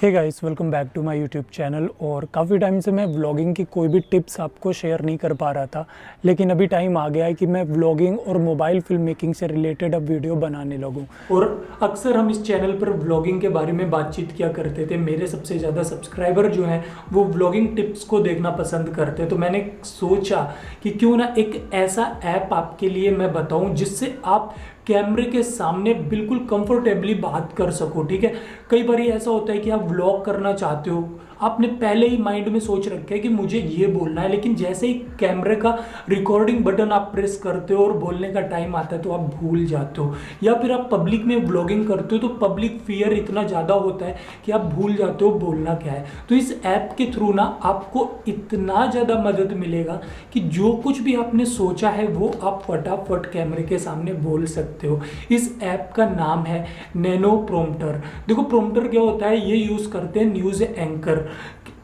Hey guys, welcome back to my YouTube channel. और काफ़ी time से मैं व्लॉगिंग की कोई भी टिप्स आपको शेयर नहीं कर पा रहा था, लेकिन अभी टाइम आ गया है कि मैं व्लॉगिंग और मोबाइल फिल्म मेकिंग से रिलेटेड अब वीडियो बनाने लगूं। और अक्सर हम इस चैनल पर व्लॉगिंग के बारे में बातचीत किया करते थे। मेरे सबसे ज़्यादा सब्सक्राइबर जो हैं वो व्लॉगिंग टिप्स को देखना पसंद करते हैं, तो मैंने सोचा कि क्यों ना एक ऐसा ऐप आपके लिए मैं बताऊँ जिससे आप कैमरे के सामने बिल्कुल कंफर्टेबली बात कर सको। ठीक है, कई बार ऐसा होता है कि आप व्लॉग करना चाहते हो, आपने पहले ही माइंड में सोच रखा है कि मुझे ये बोलना है, लेकिन जैसे ही कैमरे का रिकॉर्डिंग बटन आप प्रेस करते हो और बोलने का टाइम आता है तो आप भूल जाते हो, या फिर आप पब्लिक में व्लॉगिंग करते हो तो पब्लिक फियर इतना ज़्यादा होता है कि आप भूल जाते हो बोलना क्या है। तो इस ऐप के थ्रू ना आपको इतना ज़्यादा मदद मिलेगा कि जो कुछ भी आपने सोचा है वो आप फटाफट कैमरे के सामने बोल सकते हो। इस ऐप का नाम है नैनो प्रोम्प्टर। देखो, प्रोम्प्टर क्या होता है, ये यूज़ करते हैं न्यूज़ एंकर।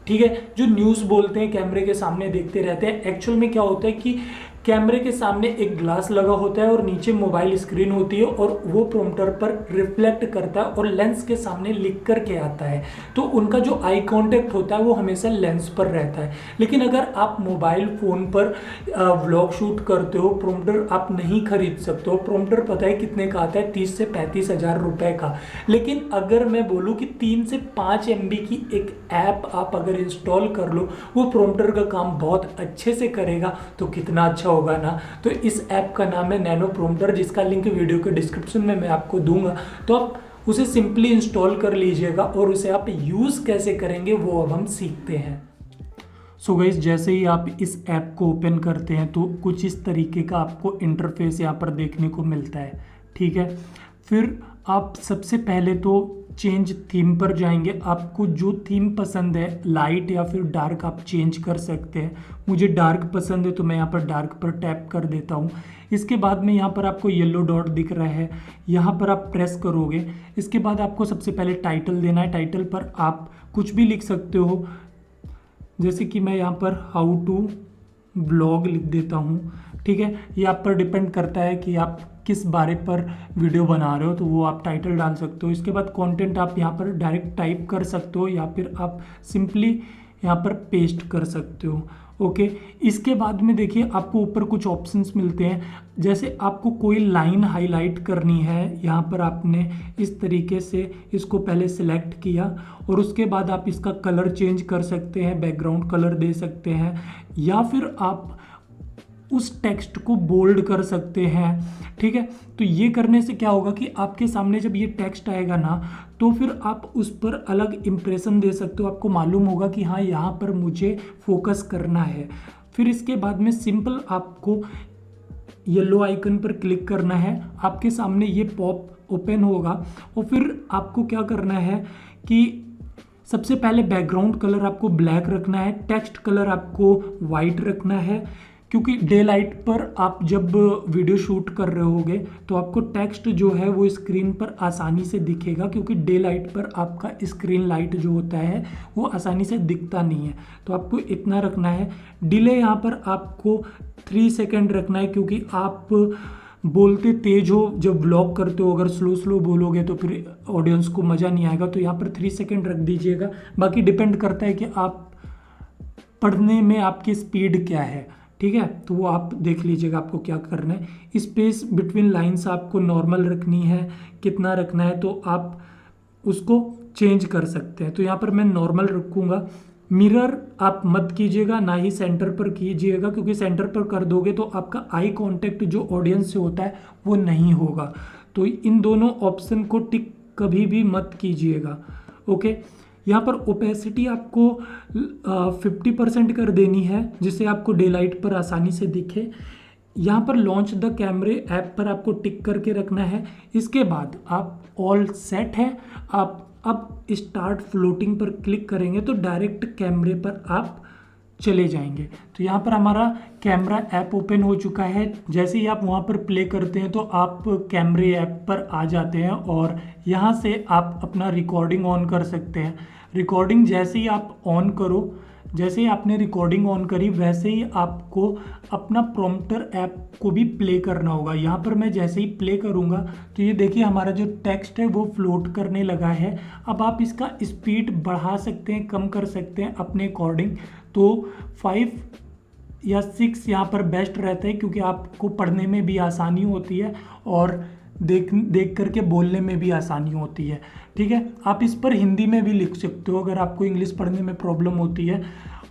ठीक है, जो न्यूज़ बोलते हैं कैमरे के सामने देखते रहते हैं। एक्चुअल में क्या होता है कि कैमरे के सामने एक ग्लास लगा होता है और नीचे मोबाइल स्क्रीन होती है और वो प्रोम्प्टर पर रिफ्लेक्ट करता है और लेंस के सामने लिख करके आता है। तो उनका जो आई कांटेक्ट होता है वो हमेशा लेंस पर रहता है। लेकिन अगर आप मोबाइल फ़ोन पर व्लॉग शूट करते हो, प्रोम्प्टर आप नहीं खरीद सकते हो। प्रोम्प्टर पता है कितने का आता है, 30 से 35 हज़ार रुपये का। लेकिन अगर मैं बोलूँ कि 3 से 5 MB की एक ऐप आप अगर इंस्टॉल कर लो, वो प्रोम्प्टर का काम बहुत अच्छे से करेगा, तो कितना अच्छा होगा ना। तो इस ऐप का नाम है नैनो प्रोम्प्टर, जिसका लिंक वीडियो के डिस्क्रिप्शन में मैं आपको दूंगा, तो आप उसे सिंपली इंस्टॉल कर लीजिएगा। और उसे आप यूज़ कैसे करेंगे वो अब हम सीखते हैं। सो गाइस, जैसे ही आप इस ऐप को ओपन करते हैं तो कुछ इस तरीके का आपको इंटरफेस यहाँ पर देखने को मिलता है। ठीक है, फिर आप सबसे पहले तो चेंज थीम पर जाएंगे। आपको जो थीम पसंद है, लाइट या फिर डार्क, आप चेंज कर सकते हैं। मुझे डार्क पसंद है तो मैं यहाँ पर डार्क पर टैप कर देता हूँ। इसके बाद में यहाँ पर आपको येलो डॉट दिख रहा है, यहाँ पर आप प्रेस करोगे। इसके बाद आपको सबसे पहले टाइटल देना है। टाइटल पर आप कुछ भी लिख सकते हो, जैसे कि मैं यहाँ पर हाउ टू व्लॉग लिख देता हूँ। ठीक है, ये आप पर डिपेंड करता है कि आप किस बारे पर वीडियो बना रहे हो, तो वो आप टाइटल डाल सकते हो। इसके बाद कंटेंट आप यहाँ पर डायरेक्ट टाइप कर सकते हो या फिर आप सिंपली यहाँ पर पेस्ट कर सकते हो। ओके, इसके बाद में देखिए आपको ऊपर कुछ ऑप्शंस मिलते हैं। जैसे आपको कोई लाइन हाईलाइट करनी है, यहाँ पर आपने इस तरीके से इसको पहले सिलेक्ट किया और उसके बाद आप इसका कलर चेंज कर सकते हैं, बैकग्राउंड कलर दे सकते हैं, या फिर आप उस टेक्स्ट को बोल्ड कर सकते हैं। ठीक है, तो ये करने से क्या होगा कि आपके सामने जब ये टेक्स्ट आएगा ना, तो फिर आप उस पर अलग इम्प्रेशन दे सकते हो। आपको मालूम होगा कि हाँ, यहाँ पर मुझे फोकस करना है। फिर इसके बाद में सिंपल आपको येलो आइकन पर क्लिक करना है, आपके सामने ये पॉप ओपन होगा। और फिर आपको क्या करना है कि सबसे पहले बैकग्राउंड कलर आपको ब्लैक रखना है, टेक्स्ट कलर आपको वाइट रखना है, क्योंकि डे लाइट पर आप जब वीडियो शूट कर रहे होगे तो आपको टेक्स्ट जो है वो स्क्रीन पर आसानी से दिखेगा, क्योंकि डे लाइट पर आपका स्क्रीन लाइट जो होता है वो आसानी से दिखता नहीं है। तो आपको इतना रखना है। डिले यहाँ पर आपको 3 सेकेंड रखना है, क्योंकि आप बोलते तेज हो जब व्लॉग करते हो, अगर स्लो बोलोगे तो फिर ऑडियंस को मज़ा नहीं आएगा। तो यहाँ पर 3 सेकेंड रख दीजिएगा। बाकी डिपेंड करता है कि आप पढ़ने में आपकी स्पीड क्या है। ठीक है, तो वो आप देख लीजिएगा आपको क्या करना है। स्पेस बिटवीन लाइंस आपको नॉर्मल रखनी है, कितना रखना है तो आप उसको चेंज कर सकते हैं। तो यहाँ पर मैं नॉर्मल रखूँगा। मिरर आप मत कीजिएगा, ना ही सेंटर पर कीजिएगा, क्योंकि सेंटर पर कर दोगे तो आपका आई कांटेक्ट जो ऑडियंस से होता है वो नहीं होगा। तो इन दोनों ऑप्शन को टिक कभी भी मत कीजिएगा। ओके, यहाँ पर ओपेसिटी आपको 50% कर देनी है, जिससे आपको डे लाइट पर आसानी से दिखे। यहाँ पर लॉन्च द कैमरे ऐप पर आपको टिक करके रखना है। इसके बाद आप ऑल सेट है, आप अब स्टार्ट फ्लोटिंग पर क्लिक करेंगे तो डायरेक्ट कैमरे पर आप चले जाएंगे। तो यहाँ पर हमारा कैमरा ऐप ओपन हो चुका है। जैसे ही आप वहाँ पर प्ले करते हैं तो आप कैमरे ऐप पर आ जाते हैं और यहाँ से आप अपना रिकॉर्डिंग ऑन कर सकते हैं। रिकॉर्डिंग जैसे ही आप ऑन करो, जैसे ही आपने रिकॉर्डिंग ऑन करी वैसे ही आपको अपना प्रॉम्प्टर ऐप को भी प्ले करना होगा। यहाँ पर मैं जैसे ही प्ले करूँगा तो ये देखिए हमारा जो टेक्स्ट है वो फ्लोट करने लगा है। अब आप इसका स्पीड बढ़ा सकते हैं, कम कर सकते हैं अपने अकॉर्डिंग। तो 5 या 6 यहाँ पर बेस्ट रहता है, क्योंकि आपको पढ़ने में भी आसानी होती है और देख करके बोलने में भी आसानी होती है। ठीक है, आप इस पर हिंदी में भी लिख सकते हो अगर आपको इंग्लिश पढ़ने में प्रॉब्लम होती है।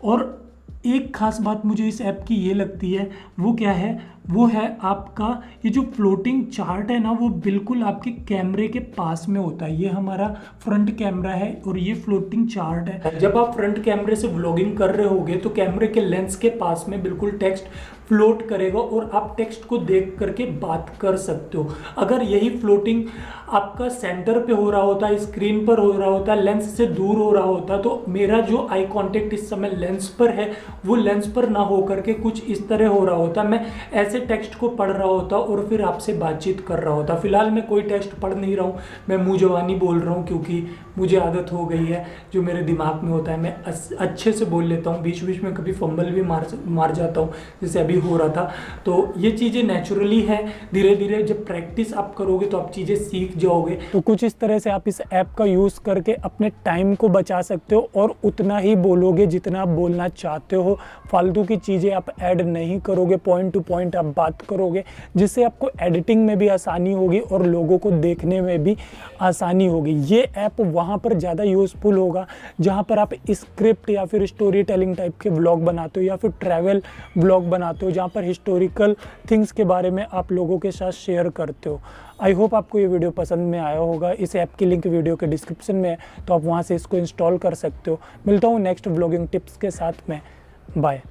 और एक खास बात मुझे इस ऐप की ये लगती है, वो क्या है, वो है आपका ये जो फ्लोटिंग चार्ट है ना, वो बिल्कुल आपके कैमरे के पास में होता है। ये हमारा फ्रंट कैमरा है और ये फ्लोटिंग चार्ट है। जब आप फ्रंट कैमरे से व्लॉगिंग कर रहे होगे तो कैमरे के लेंस के पास में बिल्कुल टेक्स्ट फ्लोट करेगा और आप टेक्स्ट को देख करके बात कर सकते हो। अगर यही फ्लोटिंग आपका सेंटर पे हो रहा होता, स्क्रीन पर हो रहा होता, लेंस से दूर हो रहा होता, तो मेरा जो आई कांटेक्ट इस समय लेंस पर है वो लेंस पर ना हो करके कुछ इस तरह हो रहा होता। मैं ऐसे टेक्स्ट को पढ़ रहा होता और फिर आपसे बातचीत कर रहा होता। फिलहाल मैं कोई टेक्स्ट पढ़ नहीं रहा हूँ, मैं मुँह जबानी बोल रहा हूँ, क्योंकि मुझे आदत हो गई है, जो मेरे दिमाग में होता है मैं अच्छे से बोल लेता हूँ। बीच बीच में कभी फंबल भी मार जाता हूँ, जैसे अभी हो रहा था। तो ये चीज़ें नेचुरली है, धीरे धीरे जब प्रैक्टिस आप करोगे तो आप चीज़ें सीख जाओगे। तो कुछ इस तरह से आप इस ऐप का यूज़ करके अपने टाइम को बचा सकते हो और उतना ही बोलोगे जितना आप बोलना चाहते हो। फालतू की चीज़ें आप ऐड नहीं करोगे, पॉइंट टू पॉइंट आप बात करोगे, जिससे आपको एडिटिंग में भी आसानी होगी और लोगों को देखने में भी आसानी होगी। ये ऐप वहाँ पर ज़्यादा यूज़फुल होगा जहाँ पर आप स्क्रिप्ट या फिर स्टोरी टेलिंग टाइप के व्लॉग बनाते हो या फिर ट्रैवल व्लॉग बनाते हो, जहाँ पर हिस्टोरिकल थिंग्स के बारे में आप लोगों के साथ शेयर करते हो। आई होप आपको ये वीडियो पसंद में आया होगा। इस ऐप की लिंक वीडियो के डिस्क्रिप्शन में है, तो आप वहाँ से इसको इंस्टॉल कर सकते हो। मिलता हूँ नेक्स्ट व्लॉगिंग टिप्स के साथ में। बाय।